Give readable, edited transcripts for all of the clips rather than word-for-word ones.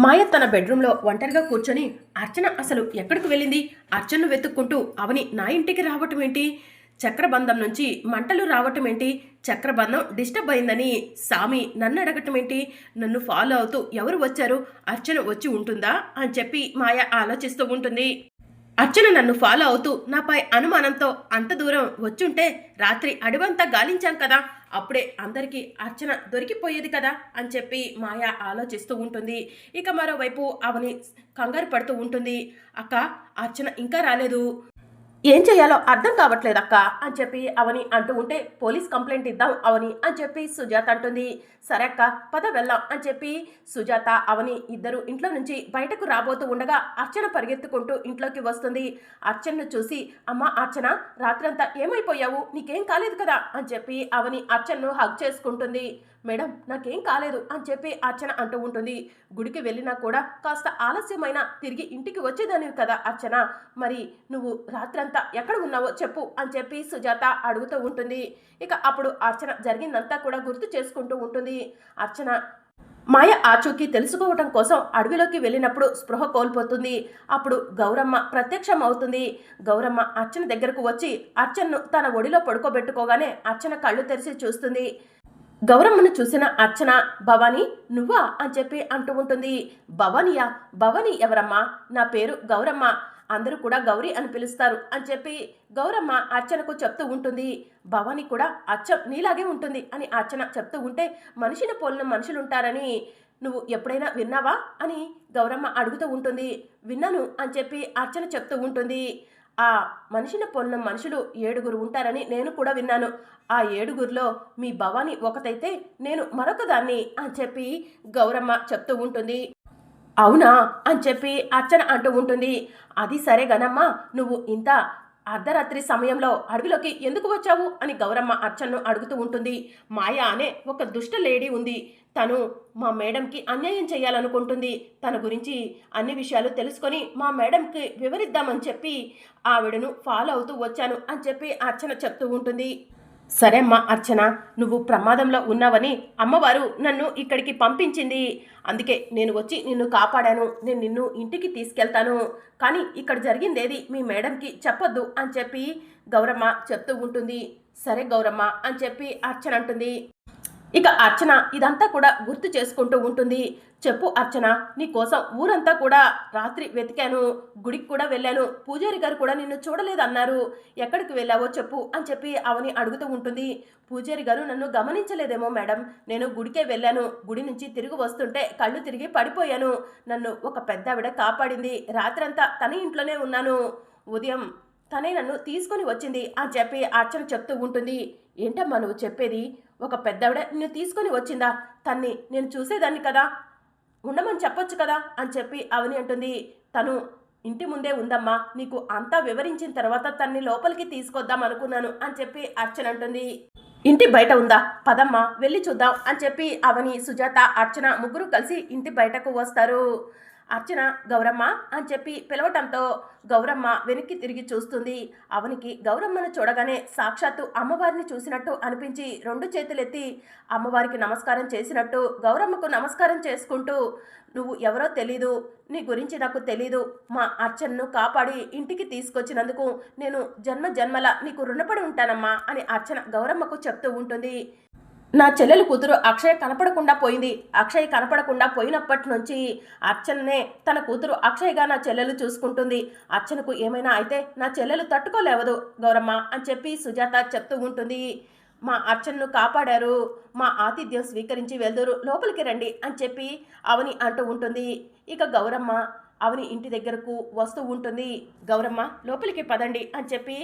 మాయ తన బెడ్రూమ్లో ఒంటరిగా కూర్చొని అర్చన అసలు ఎక్కడికి వెళ్ళింది? అర్చనను వెతుక్కుంటూ అవని నా ఇంటికి రావటం ఏంటి? చక్రబంధం నుంచి మంటలు రావటం ఏంటి? చక్రబంధం డిస్టర్బ్ అయిందని సామి నన్ను అడగటం ఏంటి? నన్ను ఫాలో అవుతూ ఎవరు వచ్చారు? అర్చన వచ్చి ఉంటుందా అని చెప్పి మాయ ఆలోచిస్తూ ఉంటుంది. అర్చన నన్ను ఫాలో అవుతూ నాపై అనుమానంతో అంత దూరం వచ్చుంటే రాత్రి అడవంతా గాలించాం కదా, అప్పుడే అందరికీ అర్చన దొరికిపోయేది కదా అని చెప్పి మాయ ఆలోచిస్తూ ఉంటుంది. ఇక మరోవైపు అవని కంగారు పడుతూ ఉంటుంది. అక్క, అర్చన ఇంకా రాలేదు, ఏం చేయాలో అర్థం కావట్లేదు అక్క అని చెప్పి అవని అంటూ ఉంటే పోలీస్ కంప్లైంట్ ఇద్దాం అవని అని చెప్పి సుజాత అంటుంది. సరే అక్క, పద వెళ్దాం అని చెప్పి సుజాత అవని ఇద్దరు ఇంట్లో నుంచి బయటకు రాబోతూ ఉండగా అర్చన పరిగెత్తుకుంటూ ఇంట్లోకి వస్తుంది. అర్చనను చూసి, అమ్మ అర్చన, రాత్రంతా ఏమైపోయావు, నీకేం కాలేదు కదా అని చెప్పి అవని అర్చనను హగ్ చేసుకుంటుంది. మేడం, నాకేం కాలేదు అని చెప్పి అర్చన అంటూ ఉంటుంది. గుడికి వెళ్ళినా కూడా కాస్త ఆలస్యమైనా తిరిగి ఇంటికి వచ్చేదానివి కదా అర్చన, మరి నువ్వు రాత్రంతా ఎక్కడ ఉన్నావో చెప్పు అని చెప్పి సుజాత అడుగుతూ ఉంటుంది. ఇక అప్పుడు అర్చన జరిగిందంతా కూడా గుర్తు చేసుకుంటూ ఉంటుంది. అర్చన మాయ ఆచూకీ తెలుసుకోవటం కోసం అడవిలోకి వెళ్ళినప్పుడు స్పృహ కోల్పోతుంది. అప్పుడు గౌరమ్మ ప్రత్యక్షం అవుతుంది. గౌరమ్మ అర్చన దగ్గరకు వచ్చి అర్చనను తన ఒడిలో పడుకోబెట్టుకోగానే అర్చన కళ్ళు తెరిచి చూస్తుంది. గౌరమ్మను చూసిన అర్చన, భవానీ నువ్వా అని చెప్పి అంటూ ఉంటుంది. భవానీయా? భవానీ ఎవరమ్మా? నా పేరు గౌరమ్మ, అందరూ కూడా గౌరీ అని పిలుస్తారు అని చెప్పి గౌరమ్మ అర్చనకు చెప్తూ ఉంటుంది. భవానీ కూడా అచ్చం నీలాగే ఉంటుంది అని అర్చన చెప్తూ ఉంటే, మనిషిని పోలిన మనుషులుంటారని నువ్వు ఎప్పుడైనా విన్నావా అని గౌరమ్మ అడుగుతూ ఉంటుంది. విన్నాను అని చెప్పి అర్చన చెప్తూ ఉంటుంది. ఆ మనిషిని పోలిన మనుషులు 7 ఉంటారని నేను కూడా విన్నాను. ఆ 7లో మీ భవాని ఒకతైతే నేను మరొకదాన్ని అని చెప్పి గౌరమ్మ చెప్తూ ఉంటుంది. అవునా అని చెప్పి అర్చన అంటూ ఉంటుంది. అది సరే గనమ్మా, నువ్వు ఇంత అర్ధరాత్రి సమయంలో అడవిలోకి ఎందుకు వచ్చావు అని గౌరమ్మ అర్చనను అడుగుతూ ఉంటుంది. మాయ అనే ఒక దుష్ట లేడీ ఉంది, తను మా మేడంకి అన్యాయం చేయాలనుకుంటుంది. తన గురించి అన్ని విషయాలు తెలుసుకొని మా మేడంకి వివరిద్దామని చెప్పి ఆవిడను ఫాలో అవుతూ వచ్చాను అని చెప్పి అర్చన చెప్తూ ఉంటుంది. సరే అమ్మా అర్చన, నువ్వు ప్రమాదంలో ఉన్నావని అమ్మవారు నన్ను ఇక్కడికి పంపించింది, అందుకే నేను వచ్చి నిన్ను కాపాడాను. నేను నిన్ను ఇంటికి తీసుకెళ్తాను, కానీ ఇక్కడ జరిగిందేది మీ మేడంకి చెప్పొద్దు అని చెప్పి గౌరమ్మ చెప్తూ ఉంటుంది. సరే గౌరమ్మ అని చెప్పి అర్చన అంటుంది. ఇక అర్చన ఇదంతా కూడా గుర్తు చేసుకుంటూ ఉంటుంది. చెప్పు అర్చన, నీ కోసం ఊరంతా కూడా రాత్రి వెతికాను, గుడికి కూడా వెళ్ళాను, పూజారి గారు కూడా నిన్ను చూడలేదన్నారు, ఎక్కడికి వెళ్ళావో చెప్పు అని చెప్పి అవని అడుగుతూ ఉంటుంది. పూజారి గారు నన్ను గమనించలేదేమో మేడం, నేను గుడికే వెళ్ళాను, గుడి నుంచి తిరిగి వస్తుంటే కళ్ళు తిరిగి పడిపోయాను, నన్ను ఒక పెద్దావిడ కాపాడింది, రాత్రంతా తన ఇంట్లోనే ఉన్నాను, ఉదయం తనే నన్ను తీసుకొని వచ్చింది అని చెప్పి అర్చన చెప్తూ ఉంటుంది. ఏంటమ్మా నువ్వు చెప్పేది? ఒక పెద్దవిడ నిన్ను తీసుకొని వచ్చిందా? తన్ని నేను చూసేదాన్ని కదా, ఉండమని చెప్పొచ్చు కదా అని చెప్పి అవని అంటుంది. తను ఇంటి ముందే ఉందమ్మా, నీకు అంతా వివరించిన తర్వాత తన్ని లోపలికి తీసుకొద్దాం అనుకున్నాను అని చెప్పి అర్చన అంటుంది. ఇంటి బయట ఉందా? పదమ్మా వెళ్ళి చూద్దాం అని చెప్పి అవని, సుజాత, అర్చన ముగ్గురు కలిసి ఇంటి బయటకు వస్తారు. అర్చన గౌరమ్మ అని చెప్పి పిలవటంతో గౌరమ్మ వెనక్కి తిరిగి చూస్తుంది. అవనికి గౌరమ్మను చూడగానే సాక్షాత్తు అమ్మవారిని చూసినట్టు అనిపించి 2 చేతులెత్తి అమ్మవారికి నమస్కారం చేసినట్టు గౌరమ్మకు నమస్కారం చేసుకుంటూ, నువ్వు ఎవరో తెలీదు, నీ గురించి నాకు తెలీదు, మా అర్చనను కాపాడి ఇంటికి తీసుకొచ్చినందుకు నేను జన్మ జన్మల నీకు రుణపడి ఉంటానమ్మా అని అర్చన గౌరమ్మకు చెప్తూ ఉంటుంది. నా చెల్లెలు కూతురు అక్షయ్ కనపడకుండా పోయింది, అక్షయ్ కనపడకుండా పోయినప్పటి నుంచి అర్చననే తన కూతురు అక్షయ్గా నా చెల్లెలు చూసుకుంటుంది, అర్చనకు ఏమైనా అయితే నా చెల్లెలు తట్టుకోలేవదు గౌరమ్మ అని చెప్పి సుజాత చెప్తూ ఉంటుంది. మా అర్చనను కాపాడారు, మా ఆతిథ్యం స్వీకరించి వెళ్దురు, లోపలికి రండి అని చెప్పి అవని అంటూ ఉంటుంది. ఇక గౌరమ్మ అవని ఇంటి దగ్గరకు వస్తూ ఉంటుంది. గౌరమ్మ లోపలికి పదండి అని చెప్పి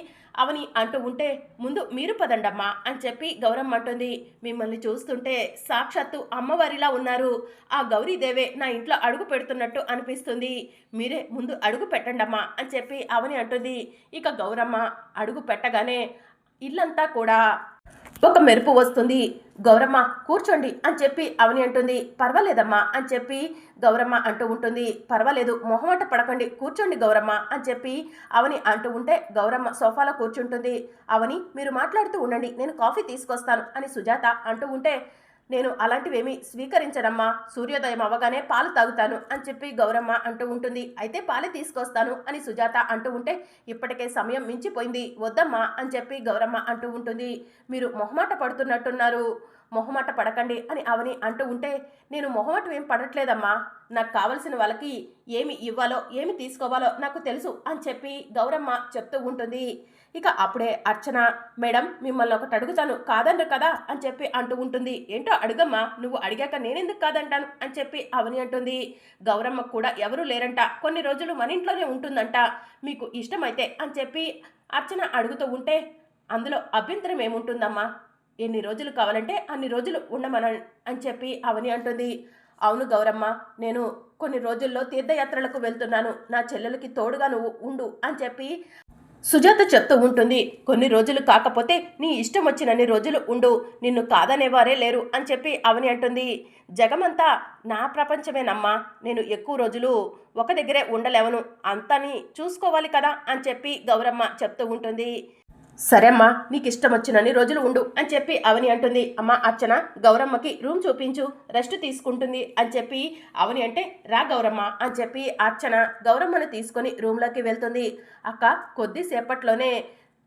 అవని అంటూ ఉంటే, ముందు మీరు పదండమ్మా అని చెప్పి గౌరమ్మ అంటుంది. మిమ్మల్ని చూస్తుంటే సాక్షాత్తు అమ్మవారిలా ఉన్నారు, ఆ గౌరీదేవే నా ఇంట్లో అడుగు పెడుతున్నట్టు అనిపిస్తుంది, మీరే ముందు అడుగు పెట్టండమ్మా అని చెప్పి అవని అంటుంది. ఇక గౌరమ్మ అడుగు పెట్టగానే ఇల్లంతా కూడా ఒక మెరుపు వస్తుంది. గౌరమ్మ కూర్చోండి అని చెప్పి అవని అంటుంది. పర్వాలేదమ్మా అని చెప్పి గౌరమ్మ అంటూ ఉంటుంది. పర్వాలేదు, మొహమాట పడకండి, కూర్చోండి గౌరమ్మ అని చెప్పి అవని అంటూ ఉంటే గౌరమ్మ సోఫాలో కూర్చుంటుంది. అవని మీరు మాట్లాడుతూ ఉండండి, నేను కాఫీ తీసుకొస్తాను అని సుజాత అంటూ ఉంటే, నేను అలాంటివేమీ స్వీకరించనమ్మా. సూర్యోదయం అవ్వగానే పాలు తాగుతాను అని చెప్పి గౌరమ్మ అంటూ ఉంటుంది. అయితే పాలే తీసుకొస్తాను అని సుజాత అంటూ ఉంటే, ఇప్పటికే సమయం మించిపోయింది వద్దమ్మా అని చెప్పి గౌరమ్మ అంటూ ఉంటుంది. మీరు మొహమాట పడుతున్నట్టున్నారు, మొహమాట పడకండి అని అవని అంటూ ఉంటే, నేను మొహమాటం ఏం పడట్లేదమ్మా. నాకు కావలసిన వాళ్ళకి ఏమి ఇవ్వాలో ఏమి తీసుకోవాలో నాకు తెలుసు అని చెప్పి గౌరమ్మ చెప్తూ ఉంటుంది. ఇక అప్పుడే అర్చన, మేడం మిమ్మల్ని ఒకటి అడుగుతాను కాదనరు కదా అని చెప్పి అంటూ ఉంటుంది. ఏంటో అడుగమ్మా, నువ్వు అడిగాక నేనెందుకు కాదంటాను అని చెప్పి అవని అంటుంది. గౌరమ్మకు కూడా ఎవరూ లేరంట, కొన్ని రోజులు మన ఇంట్లోనే ఉంటుందంట, మీకు ఇష్టమైతే అని చెప్పి అర్చన అడుగుతూ ఉంటే, అందులో అభ్యంతరం ఏముంటుందమ్మా, ఎన్ని రోజులు కావాలంటే అన్ని రోజులు ఉండమన అని చెప్పి అవని అంటుంది. అవును గౌరమ్మ, నేను కొన్ని రోజుల్లో తీర్థయాత్రలకు వెళ్తున్నాను, నా చెల్లెలకి తోడుగా నువ్వు ఉండు అని చెప్పి సుజాత చెప్తూ ఉంటుంది. కొన్ని రోజులు కాకపోతే నీ ఇష్టం వచ్చినన్ని రోజులు ఉండు, నిన్ను కాదనేవారే లేరు అని చెప్పి అవని అంటుంది. జగమంతా నా ప్రపంచమేనమ్మా, నేను ఎక్కువ రోజులు ఒక దగ్గరే ఉండలేవను, అంతని చూసుకోవాలి కదా అని చెప్పి గౌరమ్మ చెప్తూ ఉంటుంది. సరే అమ్మా, నీకు ఇష్టం వచ్చినన్ని రోజులు ఉండు అని చెప్పి అవని అంటుంది. అమ్మ అర్చన, గౌరమ్మకి రూమ్ చూపించు, రెస్ట్ తీసుకుంటుంది అని చెప్పి అవని అంటే, రా గౌరమ్మ అని చెప్పి అర్చన గౌరమ్మను తీసుకొని రూమ్లోకి వెళ్తుంది. అక్క కొద్దిసేపట్లోనే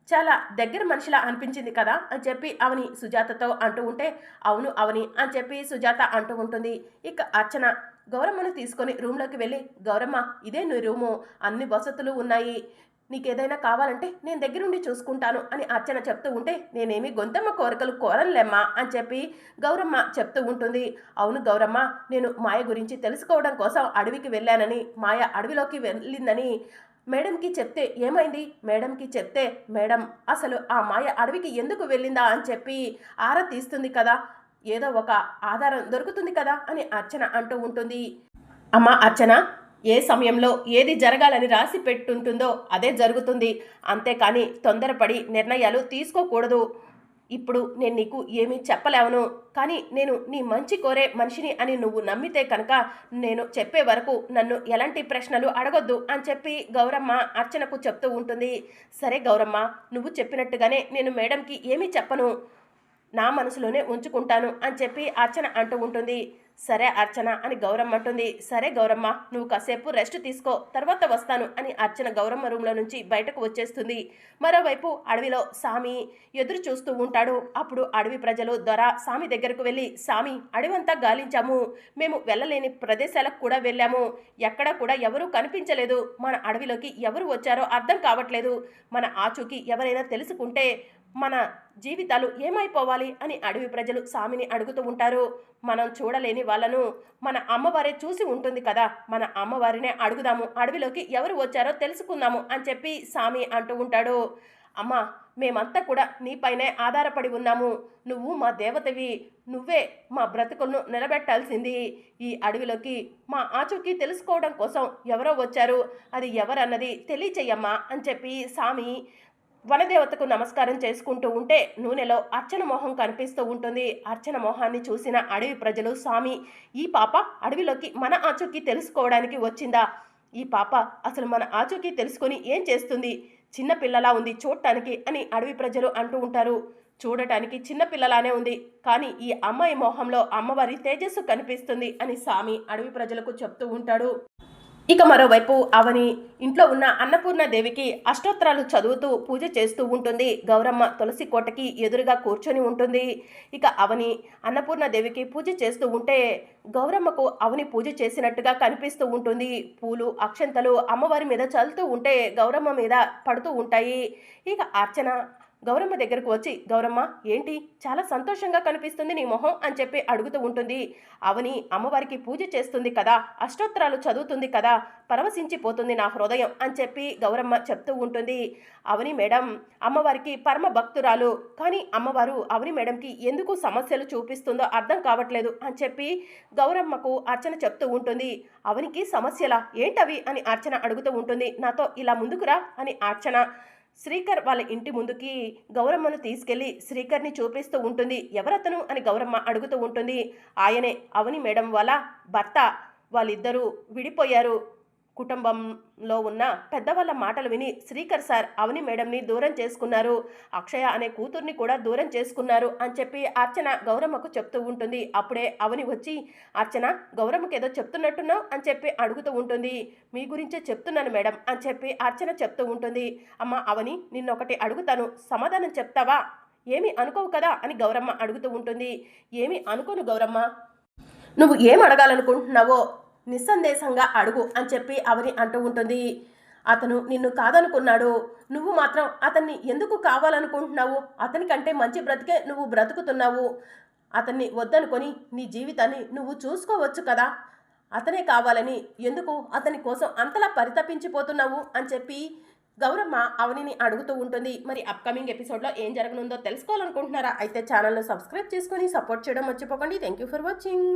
చాలా దగ్గర మనిషిలా అనిపించింది కదా అని చెప్పి అవని సుజాతతో అంటూ ఉంటే, అవును అవని అని చెప్పి సుజాత అంటూ ఉంటుంది. ఇక అర్చన గౌరమ్మను తీసుకొని రూమ్లోకి వెళ్ళి, గౌరమ్మ ఇదే నీ రూము, అన్ని వసతులు ఉన్నాయి, నీకేదైనా కావాలంటే నేను దగ్గరుండి చూసుకుంటాను అని అర్చన చెప్తూ ఉంటే, నేనేమి గొంతమ్మ కోరికలు కోరనులేమ్మా అని చెప్పి గౌరమ్మ చెప్తూ ఉంటుంది. అవును గౌరమ్మ, నేను మాయ గురించి తెలుసుకోవడం కోసం అడవికి వెళ్ళానని, మాయ అడవిలోకి వెళ్ళిందని మేడంకి చెప్తే ఏమైంది, మేడంకి చెప్తే మేడం అసలు ఆ మాయ అడవికి ఎందుకు వెళ్ళిందా అని చెప్పి ఆరా తీస్తుంది కదా, ఏదో ఒక ఆధారం దొరుకుతుంది కదా అని అర్చన అంటూ ఉంటుంది. అమ్మ అర్చన, ఏ సమయంలో ఏది జరగాలని రాసి పెట్టుంటుందో అదే జరుగుతుంది, అంతేకాని తొందరపడి నిర్ణయాలు తీసుకోకూడదు. ఇప్పుడు నేను నీకు ఏమీ చెప్పలేవను, కానీ నేను నీ మంచి కోరే మనిషిని అని నువ్వు నమ్మితే కనుక నేను చెప్పే వరకు నన్ను ఎలాంటి ప్రశ్నలు అడగొద్దు అని చెప్పి గౌరమ్మ అర్చనకు చెప్తూ ఉంటుంది. సరే గౌరమ్మ, నువ్వు చెప్పినట్టుగానే నేను మేడంకి ఏమీ చెప్పను, నా మనసులోనే ఉంచుకుంటాను అని చెప్పి అర్చన అంటూ ఉంటుంది. సరే అర్చన అని గౌరమ్మ అంటుంది. సరే గౌరమ్మ, నువ్వు కాసేపు రెస్ట్ తీసుకో, తర్వాత వస్తాను అని అర్చన గౌరమ్మ రూమ్లో నుంచి బయటకు వచ్చేస్తుంది. మరోవైపు అడవిలో సామి ఎదురు చూస్తూ ఉంటాడు. అప్పుడు అడవి ప్రజలు దొర సామి దగ్గరకు వెళ్ళి, సామి అడవంతా గాలించాము, మేము వెళ్ళలేని ప్రదేశాలకు కూడా వెళ్ళాము, ఎక్కడ కూడా ఎవరూ కనిపించలేదు, మన అడవిలోకి ఎవరు వచ్చారో అర్థం కావట్లేదు, మన ఆచూకీ ఎవరైనా తెలుసుకుంటే మన జీవితాలు ఏమైపోవాలి అని అడవి ప్రజలు సామిని అడుగుతూ ఉంటారు. మనం చూడలేని వాళ్ళను మన అమ్మవారే చూసి ఉంటుంది కదా, మన అమ్మవారినే అడుగుదాము, అడవిలోకి ఎవరు వచ్చారో తెలుసుకుందాము అని చెప్పి సామి అంటూ ఉంటాడు. అమ్మ, మేమంతా కూడా నీపైనే ఆధారపడి ఉన్నాము, నువ్వు మా దేవతవి, నువ్వే మా బ్రతుకులను నిలబెట్టాల్సింది, ఈ అడవిలోకి మా ఆచూకీ తెలుసుకోవడం కోసం ఎవరో వచ్చారు, అది ఎవరన్నది తెలియచేయమ్మా అని చెప్పి సామి వనదేవతకు నమస్కారం చేసుకుంటూ ఉంటే నూనెలో అర్చన మొహం కనిపిస్తూ ఉంటుంది. అర్చన మొహాన్ని చూసిన అడవి ప్రజలు, స్వామి ఈ పాప అడవిలోకి మన ఆచూకీ తెలుసుకోవడానికి వచ్చిందా, ఈ పాప అసలు మన ఆచూకీ తెలుసుకొని ఏం చేస్తుంది, చిన్నపిల్లలా ఉంది చూడటానికి అని అడవి ప్రజలు అంటూ ఉంటారు. చూడటానికి చిన్నపిల్లలానే ఉంది, కానీ ఈ అమ్మాయి మొహంలో అమ్మవారి తేజస్సు కనిపిస్తుంది అని స్వామి అడవి ప్రజలకు చెప్తూ ఉంటాడు. ఇక మరోవైపు అవని ఇంట్లో ఉన్న అన్నపూర్ణదేవికి అష్టోత్తరాలు చదువుతూ పూజ చేస్తూ ఉంటుంది. గౌరమ్మ తులసి కోటకి ఎదురుగా కూర్చొని ఉంటుంది. ఇక అవని అన్నపూర్ణదేవికి పూజ చేస్తూ ఉంటే గౌరమ్మకు అవని పూజ చేసినట్టుగా కనిపిస్తూ ఉంటుంది. పూలు అక్షంతలు అమ్మవారి మీద చల్లుతూ ఉంటే గౌరమ్మ మీద పడుతూ ఉంటాయి. ఇక అర్చన గౌరమ్మ దగ్గరకు వచ్చి, గౌరమ్మ ఏంటి చాలా సంతోషంగా కనిపిస్తుంది నీ మొహం అని చెప్పి అడుగుతూ ఉంటుంది. అవని అమ్మవారికి పూజ చేస్తుంది కదా, అష్టోత్తరాలు చదువుతుంది కదా, పరవశించిపోతుంది నా హృదయం అని చెప్పి గౌరమ్మ చెప్తూ ఉంటుంది. అవని మేడం అమ్మవారికి పరమ భక్తురాలు, కానీ అమ్మవారు అవని మేడంకి ఎందుకు సమస్యలు చూపిస్తుందో అర్థం కావట్లేదు అని చెప్పి గౌరమ్మకు అర్చన చెప్తూ ఉంటుంది. అవనికి సమస్యలా ఏంటవి అని అర్చన అడుగుతూ ఉంటుంది. నాతో ఇలా ముందుకురా అని అర్చన శ్రీకర్ వాళ్ళ ఇంటి ముందుకి గౌరమ్మను తీసుకెళ్లి శ్రీకర్ని చూపిస్తూ ఉంటుంది. ఎవరతను అని గౌరమ్మ అడుగుతూ ఉంటుంది. ఆయనే అవని మేడం వాళ్ళ భర్త, వాళ్ళిద్దరూ విడిపోయారు, కుటుంబంలో ఉన్న పెద్దవాళ్ళ మాటలు విని శ్రీకర్ సార్ అవని మేడంని దూరం చేసుకున్నారు. అక్షయ అనే కూతుర్ని కూడా దూరం చేసుకున్నారు అని చెప్పి అర్చన గౌరమ్మకు చెప్తూ ఉంటుంది. అప్పుడే అవని వచ్చి, అర్చన, గౌరమ్మకి ఏదో చెప్తున్నట్టున్నావు అని చెప్పి అడుగుతూ ఉంటుంది. మీ గురించే చెప్తున్నాను మేడం అని చెప్పి అర్చన చెప్తూ ఉంటుంది. అమ్మ అవని, నిన్నొకటి అడుగుతాను, సమాధానం చెప్తావా? ఏమి అనుకోవు కదా అని గౌరమ్మ అడుగుతూ ఉంటుంది. ఏమి అనుకోను గౌరమ్మ, నువ్వు ఏం అడగాలనుకుంటున్నావో నిస్సందేశంగా అడుగు అని చెప్పి అవని అంటూ ఉంటుంది. అతను నిన్ను కాదనుకున్నాడు, నువ్వు మాత్రం అతన్ని ఎందుకు కావాలనుకుంటున్నావు? అతనికంటే మంచి బ్రతికే నువ్వు బ్రతుకుతున్నావు. అతన్ని వద్దనుకొని నీ జీవితాన్ని నువ్వు చూసుకోవచ్చు కదా. అతనే కావాలని ఎందుకు అతని కోసం అంతలా పరితపించిపోతున్నావు అని చెప్పి గౌరమ్మ అవనిని అడుగుతూ ఉంటుంది. మరి అప్కమింగ్ ఎపిసోడ్లో ఏం జరగనుందో తెలుసుకోవాలనుకుంటున్నారా? అయితే ఛానల్ను సబ్స్క్రైబ్ చేసుకొని సపోర్ట్ చేయడం మర్చిపోకండి. Thank you for watching.